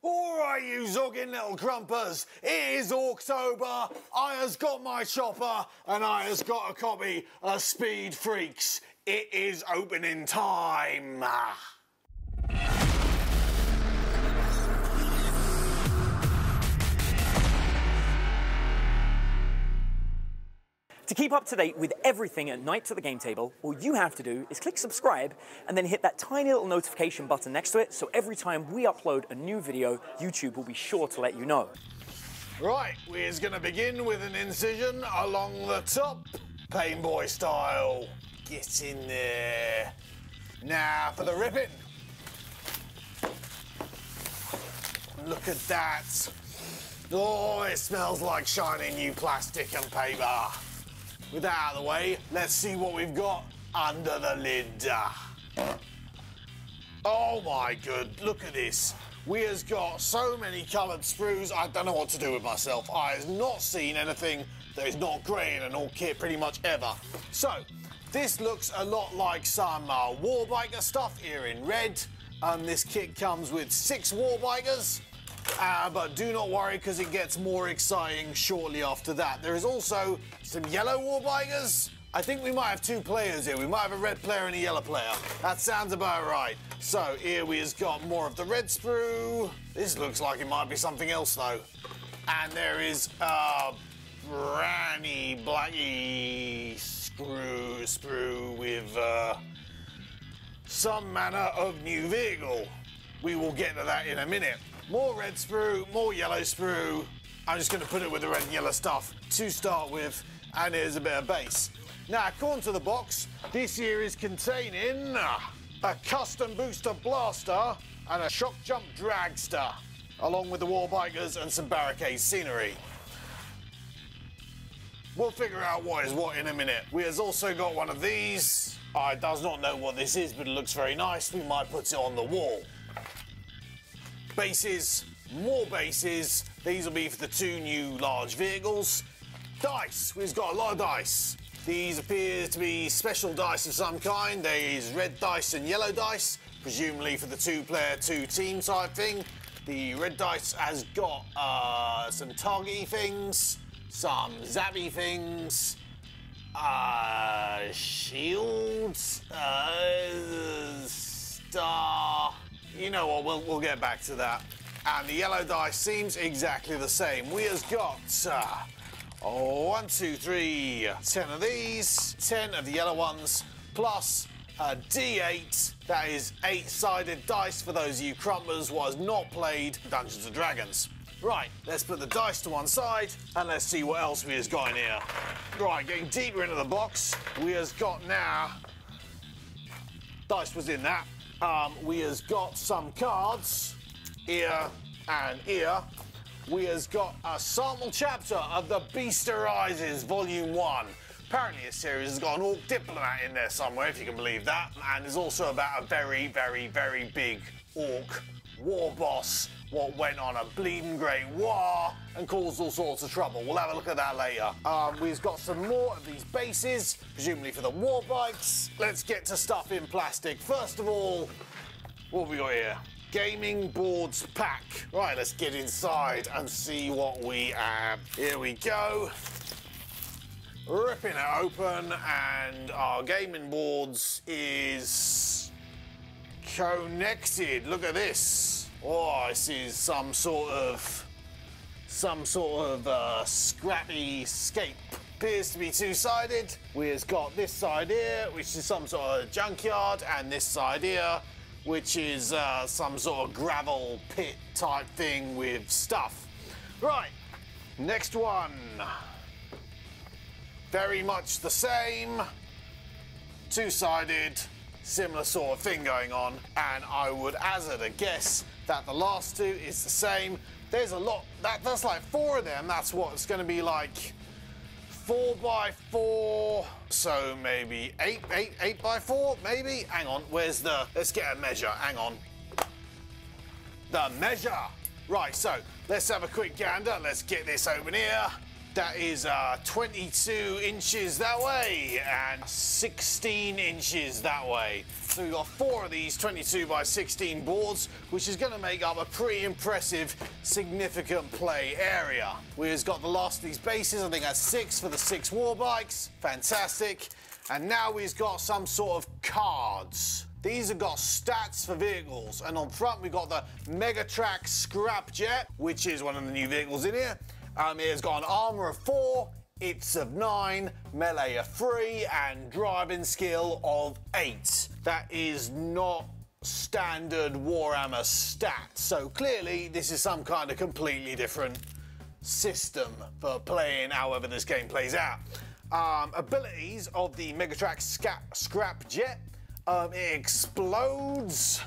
Alright, you zogging little crumpers, it is October, I has got my chopper, and I has got a copy of Speed Freaks. It is opening time. To keep up to date with everything at Nights at the Game Table, all you have to do is click subscribe and then hit that tiny little notification button next to it, so every time we upload a new video, YouTube will be sure to let you know. Right, we're going to begin with an incision along the top, Painboy style. Get in there. Now for the ripping. Look at that. Oh, it smells like shiny new plastic and paper. With that out of the way, let's see what we've got under the lid. Oh my good, look at this. We has got so many coloured sprues, I don't know what to do with myself. I have not seen anything that is not grey in an all kit pretty much ever. So, this looks a lot like some Warbiker stuff here in red. This kit comes with 6 Warbikers. But do not worry, because it gets more exciting shortly after that. There is also some yellow Warbikers. I think we might have 2 players here. We might have a red player and a yellow player. That sounds about right. So here we have got more of the red sprue. This looks like it might be something else though. And there is a browny blacky sprue with some manner of new vehicle. We will get to that in a minute. More red sprue, more yellow sprue. I'm just going to put it with the red and yellow stuff to start with, and here's a bit of base. Now, according to the box, this here is containing a custom booster blaster and a shock jump dragster, along with the Warbikers and some barricade scenery. We'll figure out what is what in a minute. We has also got one of these. I does not know what this is, but it looks very nice. We might put it on the wall. Bases, more bases. These will be for the 2 new large vehicles. Dice, we've got a lot of dice. These appear to be special dice of some kind. There is red dice and yellow dice, presumably for the 2-player, 2-team type thing. The red dice has got some targety things, some zappy things, shields, star. You know what, we'll get back to that. And the yellow dice seems exactly the same. We has got 1, 2, 3, 10 of these, 10 of the yellow ones, plus a D8. That is 8-sided dice for those of you crumpers who has not played Dungeons & Dragons. Right, let's put the dice to one side and let's see what else we has got in here. Right, getting deeper into the box, we has got now, dice was in that. We has got some cards here and here. We has got a sample chapter of the Beast Arises Volume 1. Apparently this series has got an Orc diplomat in there somewhere, if you can believe that. And it's also about a very, very, very big Orc war boss what went on a bleeding great war and caused all sorts of trouble. We'll have a look at that later. We've got some more of these bases, presumably for the war bikes. Let's get to stuff in plastic. First of all, what have we got here? Gaming boards pack. Right, let's get inside and see what we have. Here we go. Ripping it open, and our gaming boards is connected. Look at this. Oh, this is some sort of scrappy scape. Appears to be 2-sided. We've got this side here, which is some sort of junkyard, and this side here, which is some sort of gravel pit type thing with stuff. Right, next one. Very much the same. 2-sided, similar sort of thing going on, and I would hazard a guess that the last 2 is the same. There's a lot, that's like 4 of them. That's what it's going to be like 4 by 4, so maybe 8 by 4, maybe. Hang on, where's the, let's get a measure, hang on. The measure. Right, so let's have a quick gander. Let's get this open here. That is 22 inches that way and 16 inches that way. So we've got 4 of these 22 by 16 boards, which is going to make up a pretty impressive, significant play area. We've got the last of these bases. I think that's 6 for the 6 war bikes. Fantastic. And now we've got some sort of cards. These have got stats for vehicles. And on front, we've got the Megatrack Scrapjet, which is one of the new vehicles in here. It's got an armour of 4, hits of 9, melee of 3, and driving skill of 8. That is not standard Warhammer stats. So clearly, this is some kind of completely different system for playing however this game plays out. Abilities of the Megatrack Scrapjet. It explodes.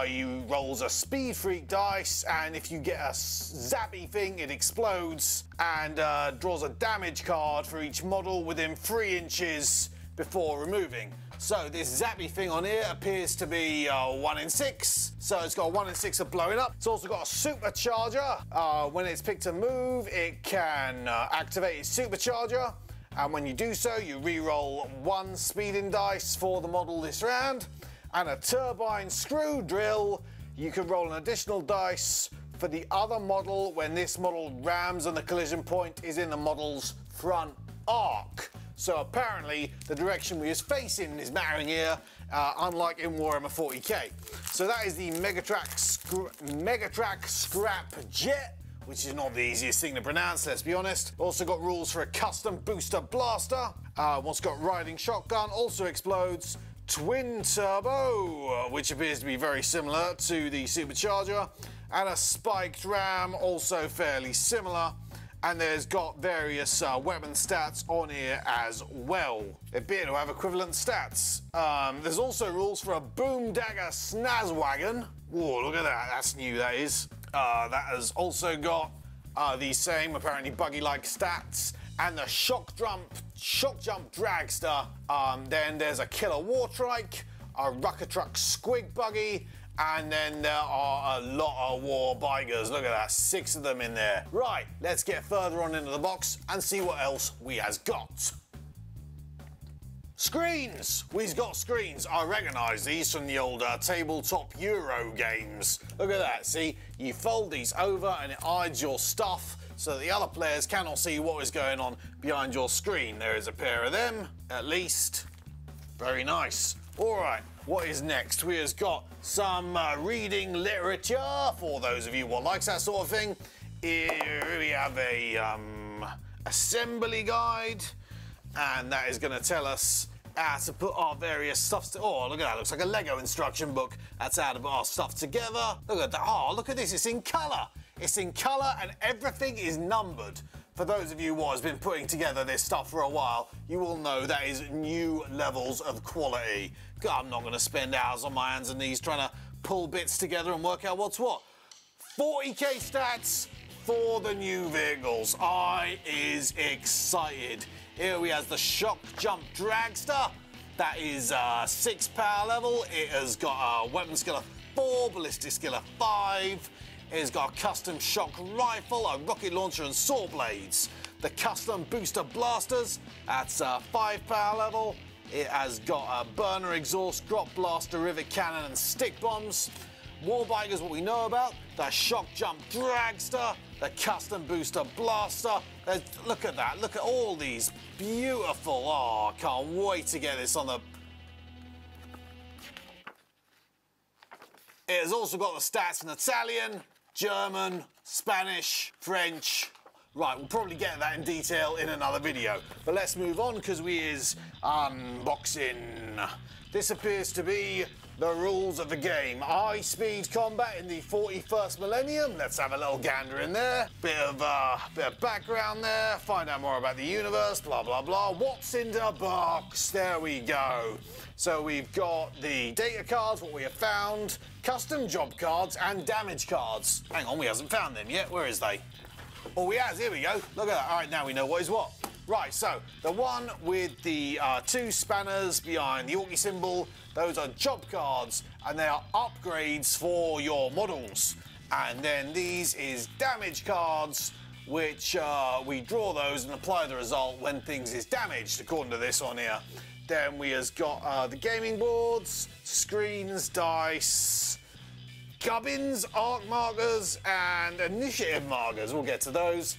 You rolls a speed freak dice, and if you get a zappy thing, it explodes and draws a damage card for each model within 3 inches before removing. So this zappy thing on here appears to be 1 in 6. So it's got 1 in 6 of blowing up. It's also got a supercharger. When it's picked to move, it can activate its supercharger. And when you do so, you re-roll 1 speeding dice for the model this round. And a turbine screw drill, you can roll an additional dice for the other model when this model rams and the collision point is in the model's front arc. So apparently the direction we is facing is mattering here, unlike in Warhammer 40k. So that is the Megatrack Scrapjet, which is not the easiest thing to pronounce, let's be honest. Also got rules for a custom booster blaster. One's got riding shotgun, also explodes. Twin turbo, which appears to be very similar to the supercharger, and a spiked ram, also fairly similar. And there's got various weapon stats on here as well. They appear to have equivalent stats. There's also rules for a boom dagger snazwagon. Whoa, look at that, that's new, that is. That has also got the same, apparently buggy-like stats. And the shock jump dragster. Then there's a killer war trike, a rucker truck squig buggy, and then there are a lot of war bikers. Look at that, 6 of them in there. Right, let's get further on into the box and see what else we has got. Screens! We've got screens. I recognise these from the old tabletop Euro games. Look at that, see? You fold these over and it hides your stuff so that the other players cannot see what is going on behind your screen. There is a pair of them, at least. Very nice. All right, what is next? We have got some reading literature for those of you who likes that sort of thing. Here we have a assembly guide, and that is going to tell us how to put our various stuff to. Oh, look at that, looks like a Lego instruction book. That's how to put our stuff together. Look at that. Oh, look at this, it's in colour. It's in colour and everything is numbered. For those of you who has been putting together this stuff for a while, you will know that is new levels of quality. God, I'm not going to spend hours on my hands and knees trying to pull bits together and work out what's what. 40k stats for the new vehicles. I is excited. Here we have the shock jump dragster. That is 6 power level. It has got a weapon skill of 4, ballistic skill of 5. It's got a custom shock rifle, a rocket launcher and saw blades. The custom booster blasters, that's 5 power level. It has got a burner exhaust, drop blaster, rivet cannon and stick bombs. Warbikers, what we know about, the shock jump dragster, the custom booster blaster. Look at that, look at all these beautiful, oh, I can't wait to get this on the... It has also got the stats in Italian, German, Spanish, French. Right, we'll probably get that in detail in another video. But let's move on, because we is unboxing. This appears to be the rules of the game. High-speed combat in the 41st millennium. Let's have a little gander in there. Bit of background there. Find out more about the universe, blah, blah, blah. What's in the box? There we go. So we've got the data cards, what we have found, custom job cards, and damage cards. Hang on, we hasn't found them yet. Where is they? Oh, we has. Here we go. Look at that. All right, now we know what is what. Right, so the one with the 2 spanners behind the Orky symbol, those are job cards, and they are upgrades for your models. And then these is damage cards which we draw those and apply the result when things is damaged, according to this on here. Then we has got the gaming boards, screens, dice, gubbins, arc markers, and initiative markers. We'll get to those.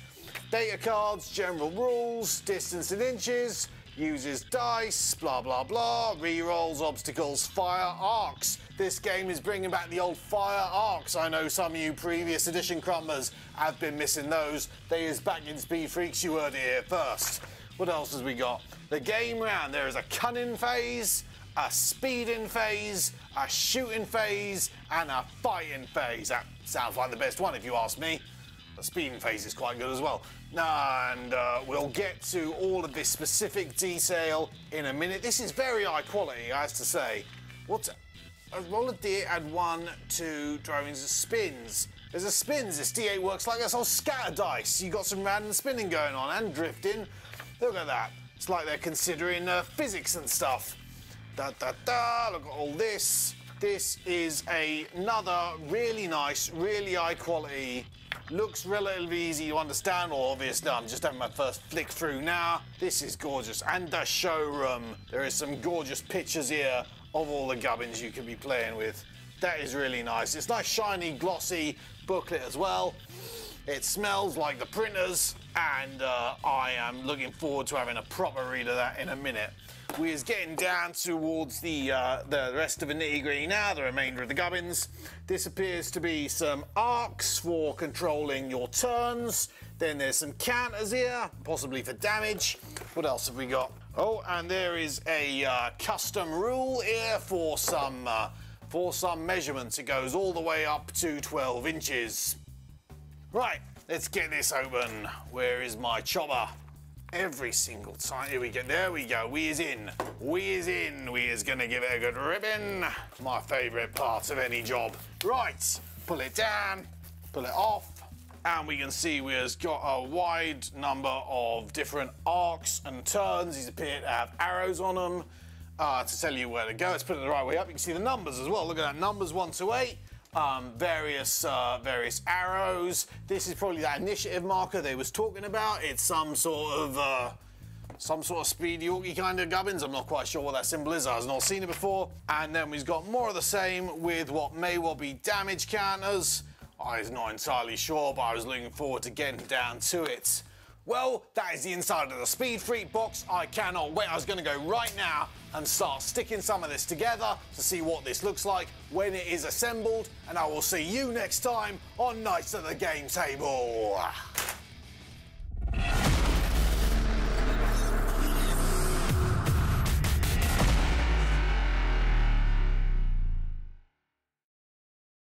Data cards, general rules, distance in inches, uses dice, blah blah blah, rerolls, obstacles, fire, arcs. This game is bringing back the old fire arcs. I know some of you previous edition crumbers have been missing those. They is back in Speed Freaks, you heard it here first. What else has we got? The game round. There is a cunning phase, a speeding phase, a shooting phase, and a fighting phase. That sounds like the best one if you ask me. The speeding phase is quite good as well. And we'll get to all of this specific detail in a minute. This is very high quality, I have to say. What's a roll of D8, add 1, 2, drawings, spins. There's a spins. This D8 works like this whole scatter dice. You got some random spinning going on and drifting. Look at that. It's like they're considering physics and stuff. Da da da. Look at all this. This is another really nice, really high quality. Looks relatively easy to understand, or obviously I'm just having my first flick through now. This is gorgeous. And the showroom. There is some gorgeous pictures here of all the gubbins you can be playing with. That is really nice. It's nice, shiny, glossy booklet as well. It smells like the printers, and I am looking forward to having a proper read of that in a minute. We is getting down towards the rest of the nitty-gritty now, the remainder of the gubbins. This appears to be some arcs for controlling your turns. Then there's some counters here, possibly for damage. What else have we got? Oh, and there is a custom rule here for some measurements. It goes all the way up to 12 inches. Right, let's get this open. Where is my chopper? Every single time. Here we go. There we go. We is in. We is in. We is going to give it a good ribbon. My favourite part of any job. Right. Pull it down. Pull it off. And we can see we has got a wide number of different arcs and turns. These appear to have arrows on them to tell you where to go. Let's put it the right way up. You can see the numbers as well. Look at that. Numbers 1 to 8. Various arrows. This is probably that initiative marker they was talking about. It's some sort of speed Yorkie kind of gubbins. I'm not quite sure what that symbol is. I've not seen it before. And then we've got more of the same with what may well be damage counters. I was not entirely sure, but I was looking forward to getting down to it. Well, that is the inside of the Speed Freak box. I cannot wait. I was going to go right now and start sticking some of this together to see what this looks like when it is assembled. And I will see you next time on Nights at the Game Table.